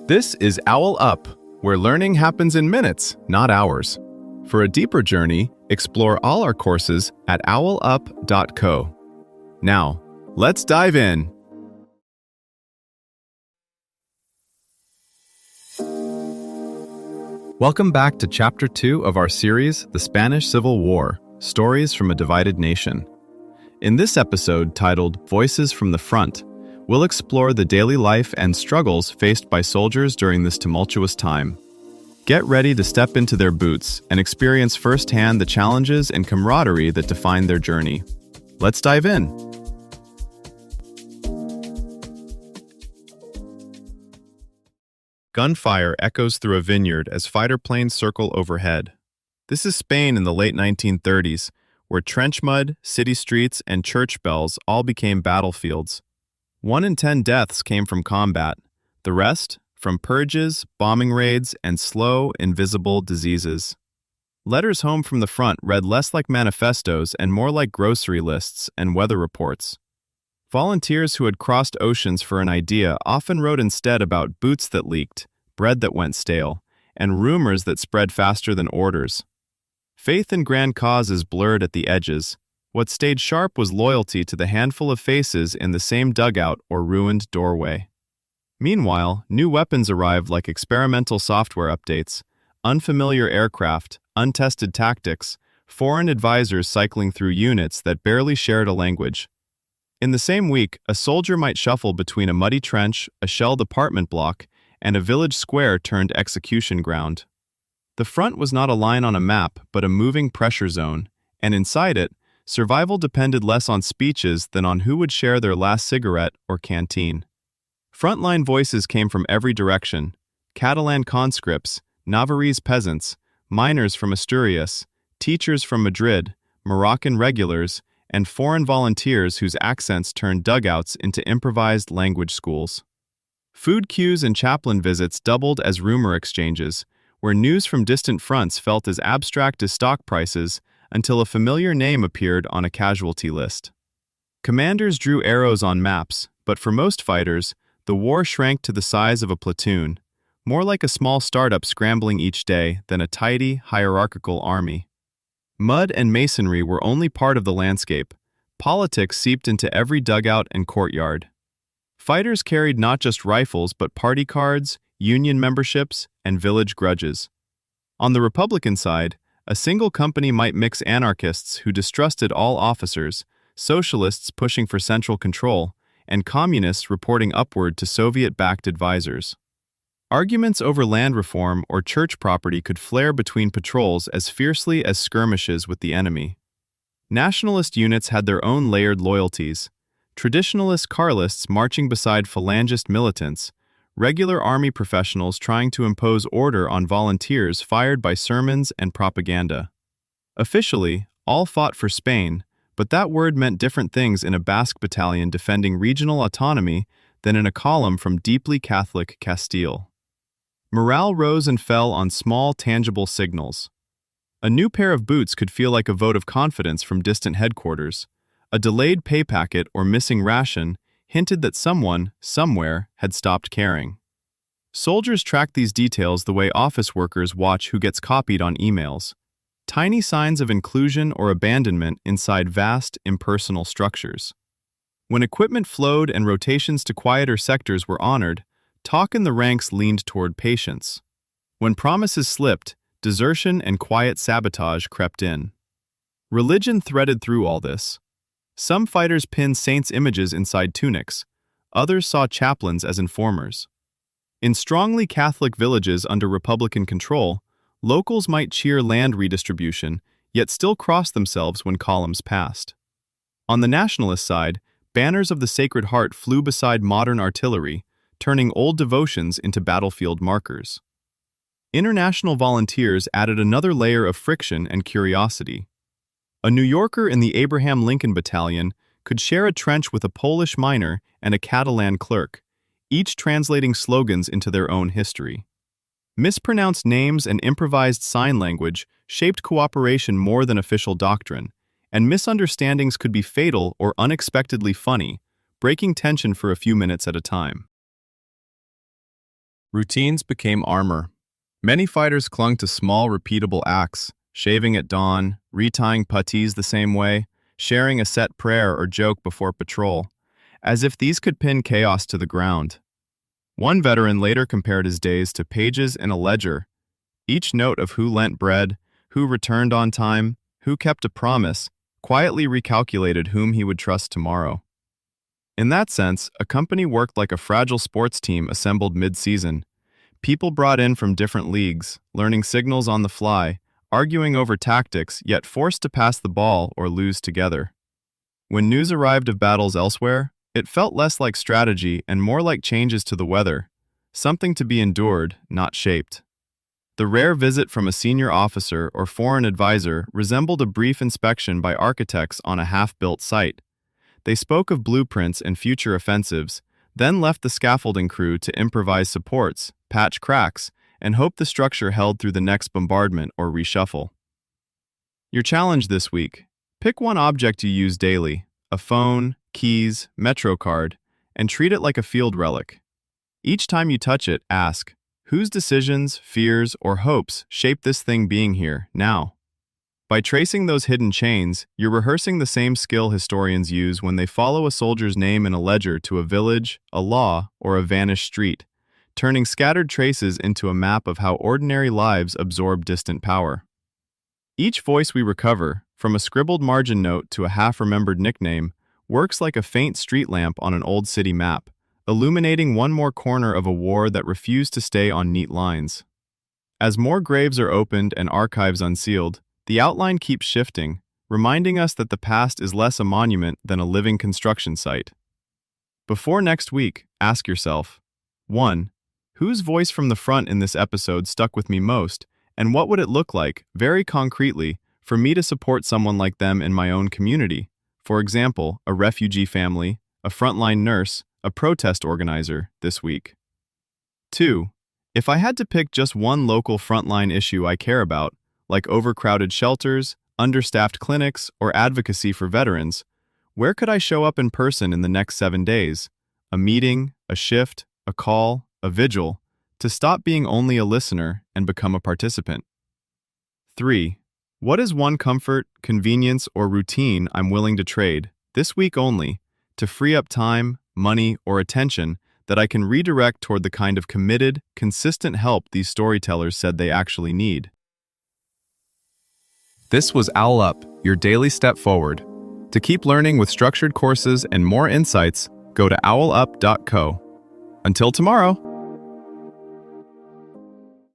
This is OwlUp, where learning happens in minutes, not hours. For a deeper journey, explore all our courses at owlup.co. Now, let's dive in. Welcome back to Chapter 2 of our series, The Spanish Civil War, Stories from a Divided Nation. In this episode, titled Voices from the Front, we'll explore the daily life and struggles faced by soldiers during this tumultuous time. Get ready to step into their boots and experience firsthand the challenges and camaraderie that define their journey. Let's dive in. Gunfire echoes through a vineyard as fighter planes circle overhead. This is Spain in the late 1930s, where trench mud, city streets, and church bells all became battlefields. 1 in 10 deaths came from combat, the rest from purges, bombing raids, and slow, invisible diseases. Letters home from the front read less like manifestos and more like grocery lists and weather reports. Volunteers who had crossed oceans for an idea often wrote instead about boots that leaked, bread that went stale, and rumors that spread faster than orders. Faith in grand causes blurred at the edges. What stayed sharp was loyalty to the handful of faces in the same dugout or ruined doorway. Meanwhile, new weapons arrived like experimental software updates, unfamiliar aircraft, untested tactics, foreign advisors cycling through units that barely shared a language. In the same week, a soldier might shuffle between a muddy trench, a shelled apartment block, and a village square turned execution ground. The front was not a line on a map, but a moving pressure zone, and inside it, survival depended less on speeches than on who would share their last cigarette or canteen. Frontline voices came from every direction: Catalan conscripts, Navarrese peasants, miners from Asturias, teachers from Madrid, Moroccan regulars, and foreign volunteers whose accents turned dugouts into improvised language schools. Food queues and chaplain visits doubled as rumor exchanges, where news from distant fronts felt as abstract as stock prices until a familiar name appeared on a casualty list. Commanders drew arrows on maps, but for most fighters, the war shrank to the size of a platoon, more like a small startup scrambling each day than a tidy, hierarchical army. Mud and masonry were only part of the landscape. Politics seeped into every dugout and courtyard. Fighters carried not just rifles but party cards, union memberships, and village grudges. On the Republican side, a single company might mix anarchists who distrusted all officers, socialists pushing for central control, and communists reporting upward to Soviet-backed advisors. Arguments over land reform or church property could flare between patrols as fiercely as skirmishes with the enemy. Nationalist units had their own layered loyalties: traditionalist Carlists marching beside phalangist militants, regular army professionals trying to impose order on volunteers fired by sermons and propaganda. Officially, all fought for Spain, but that word meant different things in a Basque battalion defending regional autonomy than in a column from deeply Catholic Castile. Morale rose and fell on small, tangible signals. A new pair of boots could feel like a vote of confidence from distant headquarters. A delayed pay packet or missing ration hinted that someone, somewhere, had stopped caring. Soldiers tracked these details the way office workers watch who gets copied on emails. Tiny signs of inclusion or abandonment inside vast, impersonal structures. When equipment flowed and rotations to quieter sectors were honored, talk in the ranks leaned toward patience. When promises slipped, desertion and quiet sabotage crept in. Religion threaded through all this. Some fighters pinned saints' images inside tunics. Others saw chaplains as informers. In strongly Catholic villages under Republican control, locals might cheer land redistribution, yet still cross themselves when columns passed. On the nationalist side, banners of the Sacred Heart flew beside modern artillery, turning old devotions into battlefield markers. International volunteers added another layer of friction and curiosity. A New Yorker in the Abraham Lincoln Battalion could share a trench with a Polish miner and a Catalan clerk, each translating slogans into their own history. Mispronounced names and improvised sign language shaped cooperation more than official doctrine, and misunderstandings could be fatal or unexpectedly funny, breaking tension for a few minutes at a time. Routines became armor. Many fighters clung to small, repeatable acts, shaving at dawn, retying puttees the same way, sharing a set prayer or joke before patrol, as if these could pin chaos to the ground. One veteran later compared his days to pages in a ledger, each note of who lent bread, who returned on time, who kept a promise, quietly recalculated whom he would trust tomorrow. In that sense, a company worked like a fragile sports team assembled mid-season. People brought in from different leagues, learning signals on the fly, arguing over tactics, yet forced to pass the ball or lose together. When news arrived of battles elsewhere, it felt less like strategy and more like changes to the weather, something to be endured, not shaped. The rare visit from a senior officer or foreign advisor resembled a brief inspection by architects on a half-built site. They spoke of blueprints and future offensives, then left the scaffolding crew to improvise supports, patch cracks, and hope the structure held through the next bombardment or reshuffle. Your challenge this week: pick one object you use daily, a phone, keys, Metro card, and treat it like a field relic. Each time you touch it, ask, whose decisions, fears, or hopes shape this thing being here, now? By tracing those hidden chains, you're rehearsing the same skill historians use when they follow a soldier's name in a ledger to a village, a law, or a vanished street, turning scattered traces into a map of how ordinary lives absorb distant power. Each voice we recover, from a scribbled margin note to a half-remembered nickname, works like a faint street lamp on an old city map, illuminating one more corner of a war that refused to stay on neat lines. As more graves are opened and archives unsealed, the outline keeps shifting, reminding us that the past is less a monument than a living construction site. Before next week, ask yourself, 1. Whose voice from the front in this episode stuck with me most, and what would it look like, very concretely, for me to support someone like them in my own community? For example, a refugee family, a frontline nurse, a protest organizer, this week. 2. If I had to pick just one local frontline issue I care about, like overcrowded shelters, understaffed clinics, or advocacy for veterans, where could I show up in person in the next 7 days? A meeting, a shift, a call, a vigil, to stop being only a listener and become a participant. 3. What is one comfort, convenience, or routine I'm willing to trade, this week only, to free up time, money, or attention that I can redirect toward the kind of committed, consistent help these storytellers said they actually need? This was OwlUp, your daily step forward. To keep learning with structured courses and more insights, go to owlup.co. Until tomorrow.